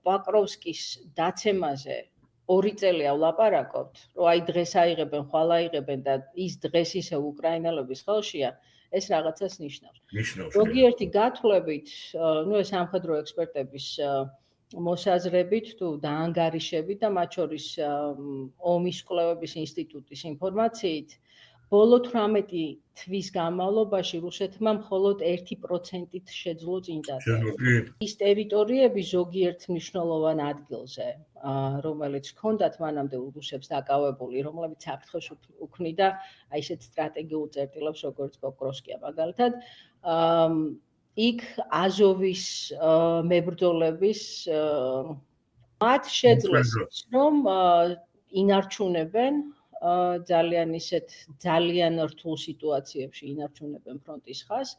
პოკროვსკის დაცემაზე 2 წელია ვლაპარაკობთ, რომ აი დღეს აიღებენ, ხვალ აიღებენ და ის დღეს ისე უკრაინელების ხელშია, ეს რაღაცას ნიშნავს. ზოგიერთი გათვლებით, ეს სამხედრო ექსპერტების მოსაზრებით თუ დაანგარიშებით და მათ შორის ომის კვლევების ინსტიტუტის ინფორმაციით, ბოლო 18 თვის განმავლობაში რუსეთმა მხოლოდ 1%-ით შეძლო წინ წაწერა. ის ტერიტორიები ზოგიერთ მნიშვნელოვან ადგილზე, რომელიც ჰქონდათ მანამდე რუსებს დაკავებული, რომლებიც საფრთხეს უქმნიდა აი ესეთ სტრატეგიულ წერტილებს, როგორც პოკროვსკია მაგალითად, იქ აზოვის მებრძოლების მათ შეძლეს, რომ ინარჩუნებენ ძალიან რთულ სიტუაციებში ინარჩუნებენ ფრონტის ხაზს.